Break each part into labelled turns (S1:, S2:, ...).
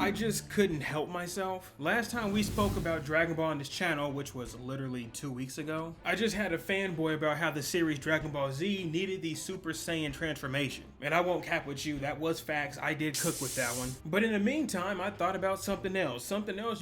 S1: I just couldn't help myself. Last time we spoke about Dragon Ball on this channel, which was literally 2 weeks ago, I just had a fanboy about how the series Dragon Ball Z needed the Super Saiyan transformation. And I won't cap with you, that was facts, I did cook with that one. But in the meantime, I thought about something else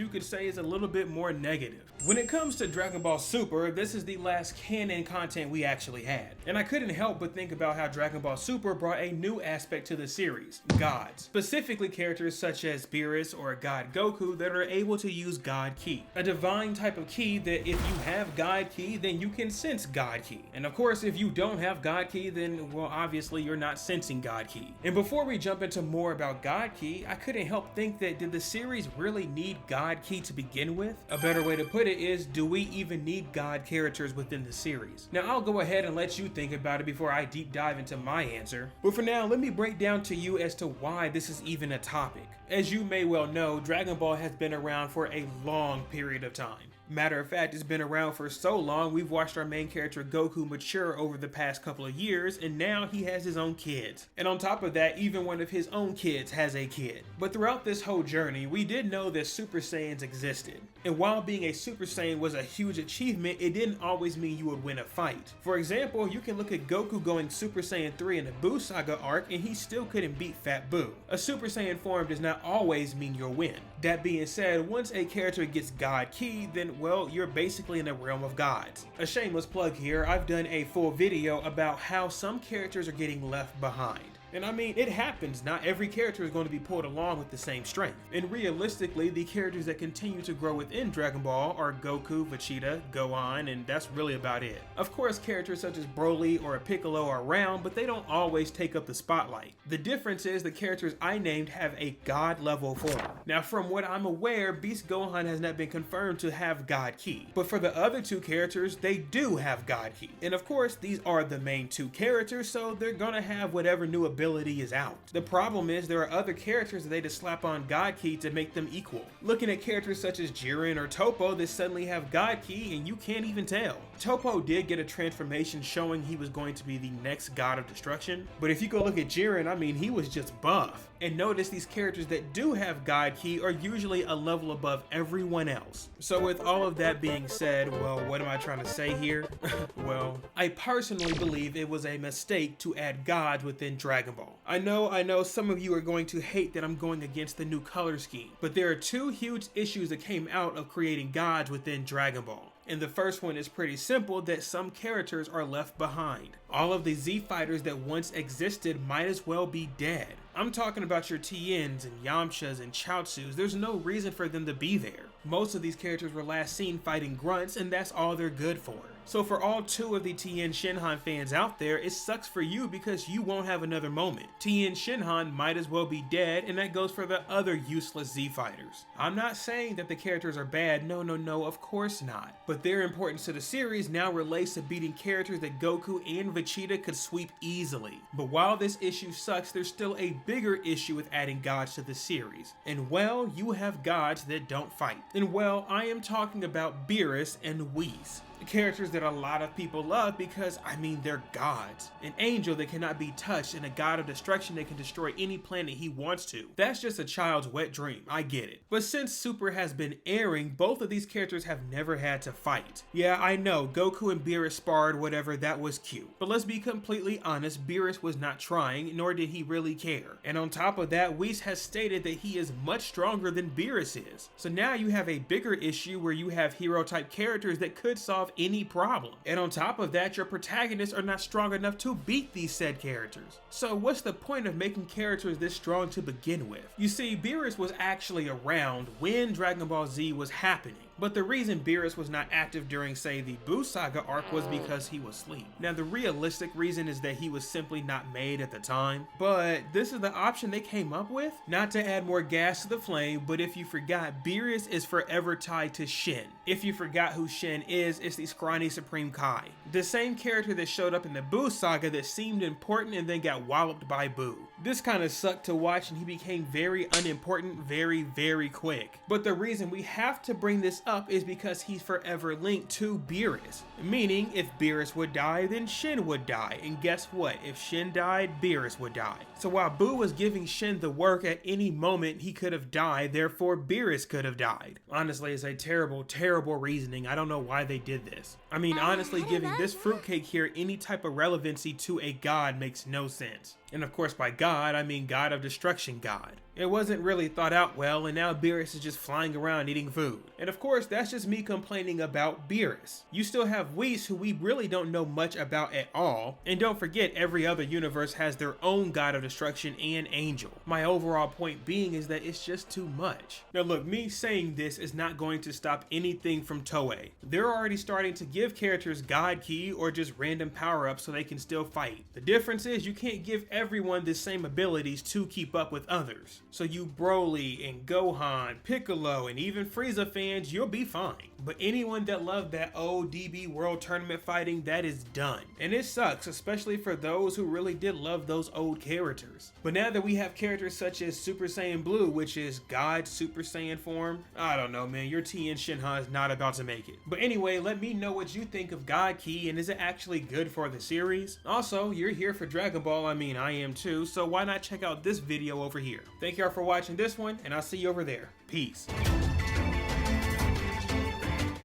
S1: you could say is a little bit more negative. When it comes to Dragon Ball Super, this is the last canon content we actually had. And I couldn't help but think about how Dragon Ball Super brought a new aspect to the series, gods. Specifically characters such as Beerus or God Goku that are able to use God Ki. A divine type of ki that if you have God Ki, then you can sense God Ki. And of course, if you don't have God Ki, then well, obviously you're not sensing God Ki. And before we jump into more about God Ki, I couldn't help think that did the series really need God Ki to begin with? A better way to put it is, do we even need God characters within the series? Now I'll go ahead and let you think about it before I deep dive into my answer. But for now, let me break down to you as to why this is even a topic. As you may well know, Dragon Ball has been around for a long period of time. Matter of fact, it's been around for so long, we've watched our main character Goku mature over the past couple of years, and now he has his own kids. And on top of that, even one of his own kids has a kid. But throughout this whole journey, we did know that Super Saiyans existed. And while being a Super Saiyan was a huge achievement, it didn't always mean you would win a fight. For example, you can look at Goku going Super Saiyan 3 in the Buu Saga arc, and he still couldn't beat Fat Buu. A Super Saiyan form does not always mean you'll win. That being said, once a character gets God Ki, then well, you're basically in the realm of gods. A shameless plug here, I've done a full video about how some characters are getting left behind. And I mean, it happens, not every character is going to be pulled along with the same strength. And realistically, the characters that continue to grow within Dragon Ball are Goku, Vegeta, Gohan, and that's really about it. Of course, characters such as Broly or Piccolo are around, but they don't always take up the spotlight. The difference is the characters I named have a god level form. Now from what I'm aware, Beast Gohan has not been confirmed to have God Ki. But for the other two characters, they do have God Ki. And of course, these are the main two characters, so they're gonna have whatever new ability is out. The problem is there are other characters that they just slap on God Ki to make them equal. Looking at characters such as Jiren or Toppo that suddenly have God Ki and you can't even tell. Toppo did get a transformation showing he was going to be the next god of destruction, but if you go look at Jiren, I mean, he was just buff. And notice these characters that do have God Ki are usually a level above everyone else. So with all of that being said, well, what am I trying to say here? Well, I personally believe it was a mistake to add gods within Dragon Ball. I know some of you are going to hate that I'm going against the new color scheme, but there are two huge issues that came out of creating gods within Dragon Ball. And the first one is pretty simple, that some characters are left behind. All of the Z fighters that once existed might as well be dead. I'm talking about your Tiens and Yamchas and Chaozus. There's no reason for them to be there. Most of these characters were last seen fighting grunts, and that's all they're good for. So for all two of the Tien Shinhan fans out there, it sucks for you because you won't have another moment. Tien Shinhan might as well be dead, and that goes for the other useless Z fighters. I'm not saying that the characters are bad, no, of course not. But their importance to the series now relates to beating characters that Goku and Vegeta could sweep easily. But while this issue sucks, there's still a bigger issue with adding gods to the series. And well, you have gods that don't fight. And well, I am talking about Beerus and Whis. Characters that a lot of people love because, I mean, they're gods. An angel that cannot be touched and a god of destruction that can destroy any planet he wants to. That's just a child's wet dream, I get it. But since Super has been airing, both of these characters have never had to fight. Yeah, I know, Goku and Beerus sparred, whatever, that was cute. But let's be completely honest, Beerus was not trying, nor did he really care. And on top of that, Whis has stated that he is much stronger than Beerus is. So now you have a bigger issue where you have hero type characters that could solve any problem. And on top of that, your protagonists are not strong enough to beat these said characters. So what's the point of making characters this strong to begin with? You see, Beerus was actually around when Dragon Ball Z was happening. But the reason Beerus was not active during, say, the Buu Saga arc was because he was asleep. Now, the realistic reason is that he was simply not made at the time. But this is the option they came up with? Not to add more gas to the flame, but if you forgot, Beerus is forever tied to Shin. If you forgot who Shin is, it's the scrawny Supreme Kai. The same character that showed up in the Buu Saga that seemed important and then got walloped by Buu. This kind of sucked to watch and he became very unimportant very quick. But the reason we have to bring this up is because he's forever linked to Beerus. Meaning, if Beerus would die, then Shin would die. And guess what? If Shin died, Beerus would die. So while Boo was giving Shin the work, at any moment he could have died, therefore Beerus could have died. Honestly, it's a terrible, terrible reasoning. I don't know why they did this. I mean, honestly, giving this fruitcake here any type of relevancy to a god makes no sense. And of course, by God, I mean God of Destruction God. It wasn't really thought out well, and now Beerus is just flying around eating food. And of course, that's just me complaining about Beerus. You still have Whis, who we really don't know much about at all. And don't forget, every other universe has their own God of Destruction and Angel. My overall point being is that it's just too much. Now look, me saying this is not going to stop anything from Toei. They're already starting to give characters God Ki or just random power-ups so they can still fight. The difference is you can't give everyone the same abilities to keep up with others. So you Broly and Gohan, Piccolo, and even Frieza fans, you'll be fine. But anyone that loved that old DB World Tournament fighting, that is done. And it sucks, especially for those who really did love those old characters. But now that we have characters such as Super Saiyan Blue, which is God's Super Saiyan form, I don't know, man, your Tien Shinhan is not about to make it. But anyway, let me know what you think of God Ki, and is it actually good for the series? Also, you're here for Dragon Ball, I mean, I am too, so why not check out this video over here? Thank y'all for watching this one, and I'll see you over there. Peace.